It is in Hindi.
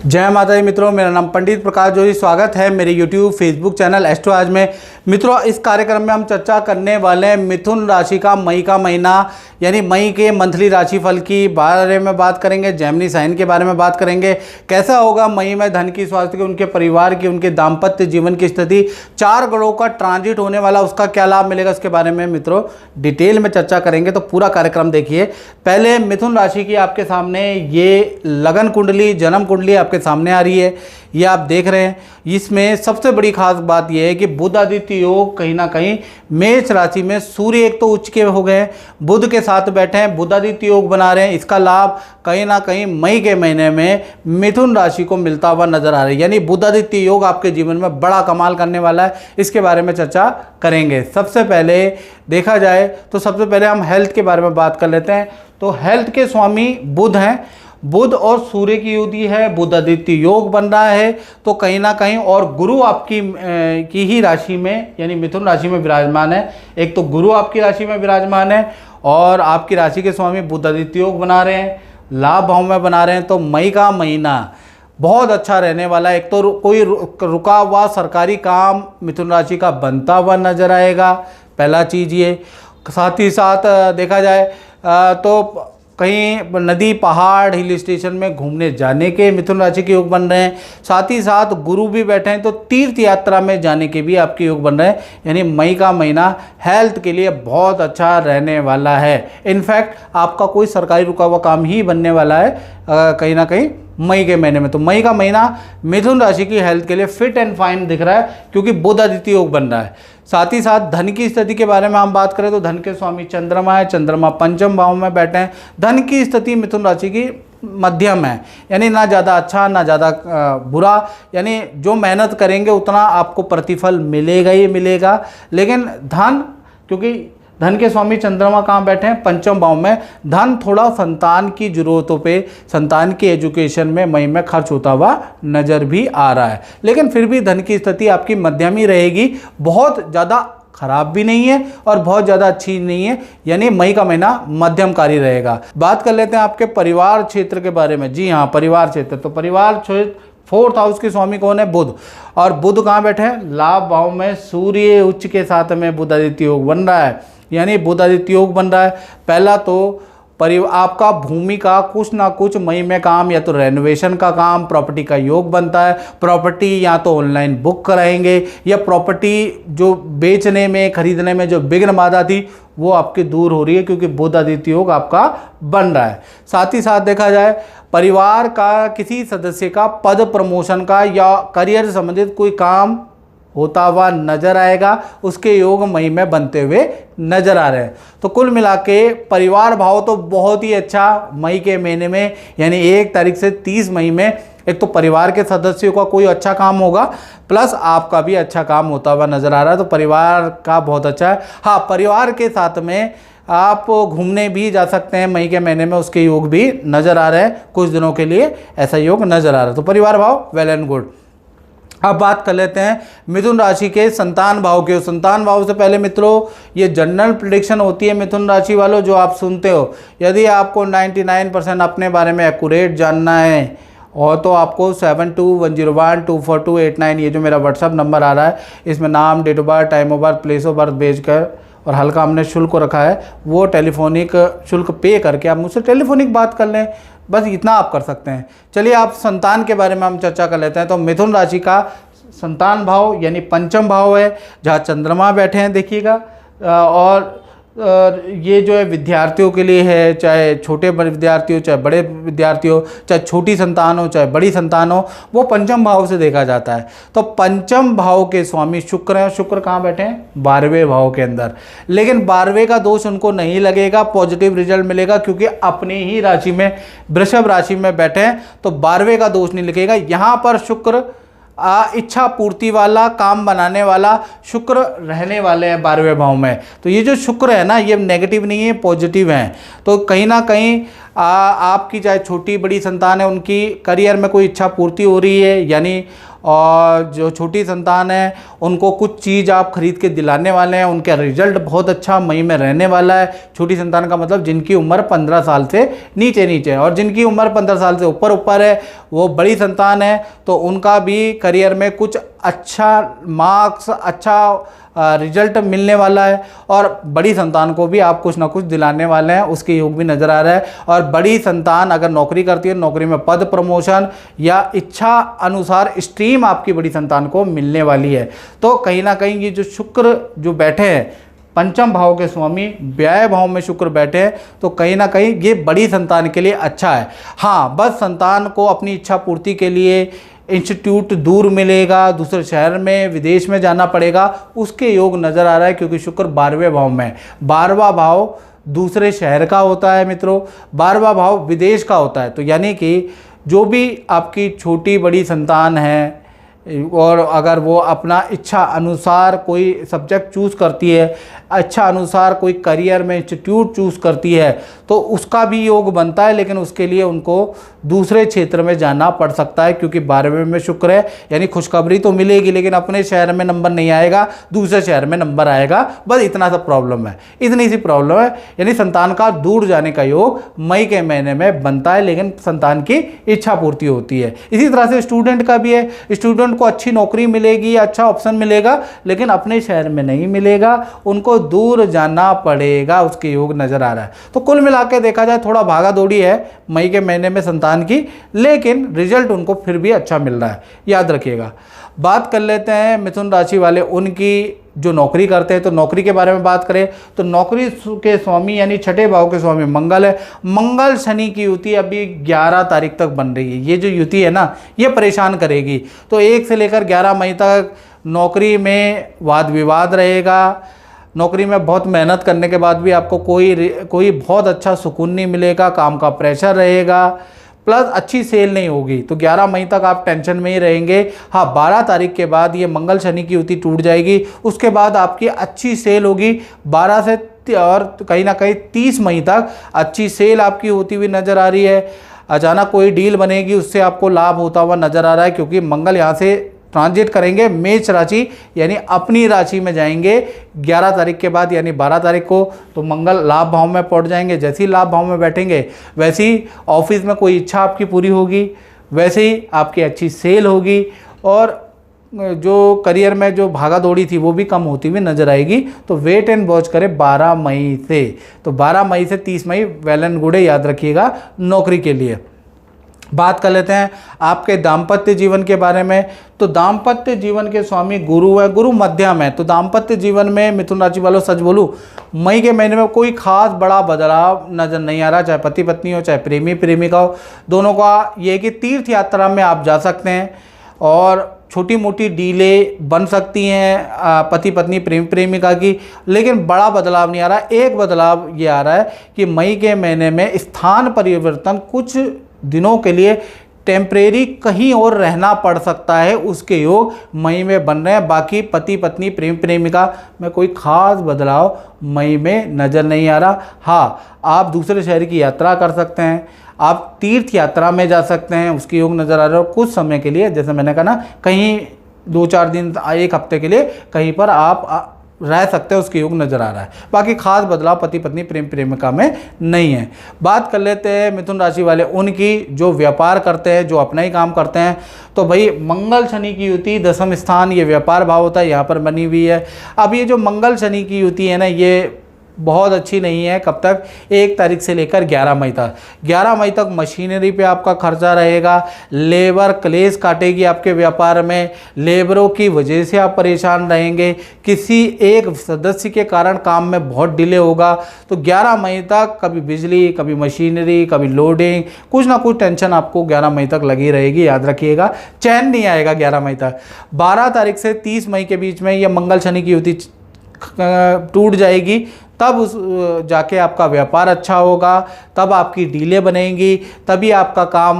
जय माता दी मित्रों, मेरा नाम पंडित प्रकाश जोशी। स्वागत है मेरे YouTube फेसबुक चैनल एस्ट्रो आज में। मित्रों, इस कार्यक्रम में हम चर्चा करने वाले हैं मिथुन राशि का मई का महीना यानी मई के मंथली राशिफल की बारे में बात करेंगे। जेमिनी साइन के बारे में बात करेंगे, कैसा होगा मई में धन की, स्वास्थ्य की, उनके परिवार की, उनके दाम्पत्य जीवन की स्थिति, 4 ग्रहों का ट्रांजिट होने वाला, उसका क्या लाभ मिलेगा, इसके बारे में मित्रों डिटेल में चर्चा करेंगे। तो पूरा कार्यक्रम देखिए। पहले मिथुन राशि की आपके सामने ये लगन कुंडली, जन्म कुंडली आपके सामने आ रही है, ये आप देख रहे हैं। इसमें सबसे बड़ी खास बात यह है कि बुध आदित्य योग कहीं ना कहीं मेष राशि में, सूर्य एक तो उच्च के हो गए हैं, बुध के साथ बैठे हैं, बुध आदित्य योग बना रहे हैं। इसका लाभ कहीं ना कहीं मई के महीने में मिथुन राशि को मिलता हुआ नजर आ रहा है, यानी बुध आदित्य योग आपके जीवन में बड़ा कमाल करने वाला है। इसके बारे में चर्चा करेंगे। सबसे पहले देखा जाए तो सबसे पहले हम हेल्थ के बारे में बात कर लेते हैं। तो हेल्थ के स्वामी बुध हैं, बुध और सूर्य की युति है, बुध आदित्य योग बन रहा है। तो कहीं ना कहीं और गुरु आपकी की ही राशि में यानी मिथुन राशि में विराजमान है। एक तो गुरु आपकी राशि में विराजमान है और आपकी राशि के स्वामी बुध आदित्य योग बना रहे हैं, लाभ भाव में बना रहे हैं। तो मई का महीना बहुत अच्छा रहने वाला है। एक तो कोई रुका हुआ सरकारी काम मिथुन राशि का बनता हुआ नजर आएगा, पहला चीज़ ये। साथ ही साथ देखा जाए तो कहीं नदी, पहाड़, हिल स्टेशन में घूमने जाने के मिथुन राशि के योग बन रहे हैं। साथ ही साथ गुरु भी बैठे हैं तो तीर्थ यात्रा में जाने के भी आपके योग बन रहे हैं। यानी मई का महीना हेल्थ के लिए बहुत अच्छा रहने वाला है। इनफैक्ट आपका कोई सरकारी रुका हुआ काम ही बनने वाला है कहीं ना कहीं मई के महीने में। तो मई का महीना मिथुन राशि की हेल्थ के लिए फिट एंड फाइन दिख रहा है क्योंकि बुध आदित्य योग बन रहा है। साथ ही साथ धन की स्थिति के बारे में हम बात करें तो धन के स्वामी चंद्रमा है, चंद्रमा पंचम भाव में बैठे हैं। धन की स्थिति मिथुन राशि की मध्यम है, यानी ना ज़्यादा अच्छा ना ज़्यादा बुरा, यानी जो मेहनत करेंगे उतना आपको प्रतिफल मिलेगा ही मिलेगा। लेकिन धन, क्योंकि धन के स्वामी चंद्रमा कहाँ बैठे हैं, पंचम भाव में, धन थोड़ा संतान की जरूरतों पे, संतान की एजुकेशन में मई में खर्च होता हुआ नजर भी आ रहा है। लेकिन फिर भी धन की स्थिति आपकी मध्यम ही रहेगी, बहुत ज़्यादा खराब भी नहीं है और बहुत ज़्यादा अच्छी नहीं है, यानी मई का महीना मध्यमकारी रहेगा। बात कर लेते हैं आपके परिवार क्षेत्र के बारे में। जी हाँ, परिवार क्षेत्र। तो परिवार क्षेत्र 4th हाउस के स्वामी कौन है? बुध। और बुध कहाँ बैठे हैं? लाभ भाव में, सूर्य उच्च के साथ में बुध आदित्य योग बन रहा है, यानी बुध आदित्य योग बन रहा है। पहला तो आपका भूमि का कुछ ना कुछ मई में काम, या तो रेनोवेशन का काम, प्रॉपर्टी का योग बनता है। प्रॉपर्टी या तो ऑनलाइन बुक कराएंगे या प्रॉपर्टी जो बेचने में, खरीदने में जो विघ्न बाधा थी वो आपकी दूर हो रही है क्योंकि बुध आदित्य योग आपका बन रहा है। साथ ही साथ देखा जाए परिवार का किसी सदस्य का पद प्रमोशन का या करियर संबंधित कोई काम होता हुआ नजर आएगा, उसके योग मई में बनते हुए नजर आ रहे हैं। तो कुल मिला के परिवार भाव तो बहुत ही अच्छा मई के महीने में, यानी 1 तारीख से 30 मई में एक तो परिवार के सदस्यों का कोई अच्छा काम होगा, प्लस आपका भी अच्छा काम होता हुआ नजर आ रहा है। तो परिवार का बहुत अच्छा है। हाँ, परिवार के साथ में आप घूमने भी जा सकते हैं मई के महीने में, उसके योग भी नजर आ रहे हैं, कुछ दिनों के लिए ऐसा योग नजर आ रहा है। तो परिवार भाव वेल एंड गुड। अब बात कर लेते हैं मिथुन राशि के संतान भाव के। संतान भाव से पहले मित्रों, ये जनरल प्रेडिक्शन होती है मिथुन राशि वालों जो आप सुनते हो। यदि आपको 99% अपने बारे में एक्यूरेट जानना है और तो आपको 7210124289 ये जो मेरा व्हाट्सअप नंबर आ रहा है, इसमें नाम, date of birth, time of birth, place of birth भेजकर और हल्का हमने शुल्क रखा है, वो टेलीफोनिक शुल्क पे करके आप मुझसे टेलीफोनिक बात कर लें। बस इतना आप कर सकते हैं। चलिए, आप संतान के बारे में हम चर्चा कर लेते हैं। तो मिथुन राशि का संतान भाव यानी पंचम भाव है, जहाँ चंद्रमा बैठे हैं देखिएगा। और ये जो है विद्यार्थियों के लिए है, चाहे छोटे विद्यार्थी हो, चाहे बड़े विद्यार्थी हो, चाहे छोटी संतान हो, चाहे बड़ी संतान हो, वो पंचम भाव से देखा जाता है। तो पंचम भाव के स्वामी शुक्र हैं। शुक्र कहाँ बैठे हैं? 12वें भाव के अंदर। लेकिन 12वें का दोष उनको नहीं लगेगा, पॉजिटिव रिजल्ट मिलेगा क्योंकि अपनी ही राशि में, वृषभ राशि में बैठे हैं। तो 12वें का दोष नहीं लगेगा। यहाँ पर शुक्र इच्छा पूर्ति वाला, काम बनाने वाला शुक्र रहने वाले हैं 12वें भाव में। तो ये जो शुक्र है ना, ये नेगेटिव नहीं है, पॉजिटिव है। तो कहीं ना कहीं आपकी चाहे छोटी बड़ी संतान है, उनकी करियर में कोई इच्छा पूर्ति हो रही है, यानी और जो छोटी संतान है उनको कुछ चीज़ आप खरीद के दिलाने वाले हैं, उनका रिजल्ट बहुत अच्छा मई में रहने वाला है। छोटी संतान का मतलब जिनकी उम्र 15 साल से नीचे नीचे है, और जिनकी उम्र 15 साल से ऊपर ऊपर है वो बड़ी संतान है, तो उनका भी करियर में कुछ अच्छा मार्क्स, अच्छा रिजल्ट मिलने वाला है। और बड़ी संतान को भी आप कुछ ना कुछ दिलाने वाले हैं, उसके योग भी नज़र आ रहा है। और बड़ी संतान अगर नौकरी करती है, नौकरी में पद प्रमोशन या इच्छा अनुसार स्ट्रीम आपकी बड़ी संतान को मिलने वाली है। तो कहीं ना कहीं ये जो शुक्र जो बैठे हैं पंचम भाव के स्वामी, व्यय भाव में शुक्र बैठे हैं, तो कहीं ना कहीं ये बड़ी संतान के लिए अच्छा है। हाँ, बस संतान को अपनी इच्छा पूर्ति के लिए इंस्टीट्यूट दूर मिलेगा, दूसरे शहर में, विदेश में जाना पड़ेगा, उसके योग नज़र आ रहा है, क्योंकि शुक्र 12वें भाव में। 12वां भाव दूसरे शहर का होता है मित्रों, 12वां भाव विदेश का होता है। तो यानी कि जो भी आपकी छोटी बड़ी संतान है और अगर वो अपना इच्छा अनुसार कोई सब्जेक्ट चूज़ करती है, अच्छा अनुसार कोई करियर में इंस्टीट्यूट चूज़ करती है, तो उसका भी योग बनता है, लेकिन उसके लिए उनको दूसरे क्षेत्र में जाना पड़ सकता है, क्योंकि 12वें में शुक्र है। यानी खुशखबरी तो मिलेगी, लेकिन अपने शहर में नंबर नहीं आएगा, दूसरे शहर में नंबर आएगा, बस इतना सा प्रॉब्लम है, इतनी सी प्रॉब्लम है। यानी संतान का दूर जाने का योग मई के महीने में बनता है, लेकिन संतान की इच्छा पूर्ति होती है। इसी तरह से स्टूडेंट का भी है, स्टूडेंट को अच्छी नौकरी मिलेगी, अच्छा ऑप्शन मिलेगा, लेकिन अपने शहर में नहीं मिलेगा, उनको दूर जाना पड़ेगा, उसके योग नजर आ रहा है। तो कुल मिला के देखा जाए थोड़ा भागा दौड़ी है मई के महीने में संतान की, लेकिन रिजल्ट उनको फिर भी अच्छा मिल रहा है, याद रखिएगा। बात कर लेते हैं मिथुन राशि वाले उनकी जो नौकरी करते हैं। तो नौकरी के बारे में बात करें तो नौकरी के स्वामी यानी छठे भाव के स्वामी मंगल है। मंगल शनि की युति अभी 11 तारीख तक बन रही है। ये जो युति है ना, ये परेशान करेगी। तो 1 से लेकर 11 मई तक नौकरी में वाद विवाद रहेगा। नौकरी में बहुत मेहनत करने के बाद भी आपको कोई बहुत अच्छा सुकून नहीं मिलेगा, काम का प्रेशर रहेगा, प्लस अच्छी सेल नहीं होगी। तो 11 मई तक आप टेंशन में ही रहेंगे। हाँ, 12 तारीख के बाद ये मंगल शनि की युति टूट जाएगी, उसके बाद आपकी अच्छी सेल होगी। 12 से और कहीं ना कहीं 30 मई तक अच्छी सेल आपकी होती हुई नज़र आ रही है। अचानक कोई डील बनेगी, उससे आपको लाभ होता हुआ नज़र आ रहा है, क्योंकि मंगल यहाँ से ट्रांजिट करेंगे मेष राशि, यानी अपनी राशि में जाएंगे 11 तारीख के बाद, यानी 12 तारीख को। तो मंगल लाभ भाव में पहुंच जाएंगे। जैसे ही लाभ भाव में बैठेंगे वैसे ही ऑफिस में कोई इच्छा आपकी पूरी होगी, वैसे ही आपकी अच्छी सेल होगी, और जो करियर में जो भागा दौड़ी थी वो भी कम होती हुई नजर आएगी। तो वेट एंड वॉच करें 12 मई से। तो 12 मई से 30 मई वेल एंड गुड है, याद रखिएगा नौकरी के लिए। बात कर लेते हैं आपके दाम्पत्य जीवन के बारे में। तो दाम्पत्य जीवन के स्वामी गुरु है, गुरु मध्यम है। तो दाम्पत्य जीवन में मिथुन राशि वालों सच बोलूं मई के महीने में कोई खास बड़ा बदलाव नजर नहीं आ रहा, चाहे पति पत्नी हो चाहे प्रेमी प्रेमिका हो, दोनों का ये है कि तीर्थ यात्रा में आप जा सकते हैं और छोटी मोटी डीलें बन सकती हैं पति पत्नी प्रेम प्रेमिका की, लेकिन बड़ा बदलाव नहीं आ रहा। एक बदलाव ये आ रहा है कि मई के महीने में स्थान परिवर्तन कुछ दिनों के लिए टेम्परेरी कहीं और रहना पड़ सकता है, उसके योग मई में बन रहे हैं। बाकी पति पत्नी प्रेम प्रेमिका में कोई खास बदलाव मई में नज़र नहीं आ रहा। हाँ, आप दूसरे शहर की यात्रा कर सकते हैं, आप तीर्थ यात्रा में जा सकते हैं, उसके योग नज़र आ रहे हो कुछ समय के लिए। जैसे मैंने कहा ना, कहीं 2-4 दिन 1 हफ्ते के लिए कहीं पर आप रह सकते हैं, उसके योग नज़र आ रहा है। बाकी खास बदलाव पति पत्नी प्रेम प्रेमिका में नहीं है। बात कर लेते हैं मिथुन राशि वाले उनकी जो व्यापार करते हैं, जो अपना ही काम करते हैं। तो भाई मंगल शनि की युति 10वें स्थान, ये व्यापार भाव होता है, यहाँ पर बनी हुई है। अब ये जो मंगल शनि की युति है ना, ये बहुत अच्छी नहीं है। कब तक? 1 तारीख से लेकर 11 मई तक। 11 मई तक मशीनरी पे आपका खर्चा रहेगा, लेबर क्लेश काटेगी आपके व्यापार में, लेबरों की वजह से आप परेशान रहेंगे, किसी एक सदस्य के कारण काम में बहुत डिले होगा। तो 11 मई तक कभी बिजली, कभी मशीनरी, कभी लोडिंग, कुछ ना कुछ टेंशन आपको 11 मई तक लगी रहेगी, याद रखिएगा। चैन नहीं आएगा 11 मई तक। 12 तारीख से 30 मई के बीच में ये मंगल शनि की युति टूट जाएगी, तब उस जाके आपका व्यापार अच्छा होगा, तब आपकी डीलें बनेंगी, तभी आपका काम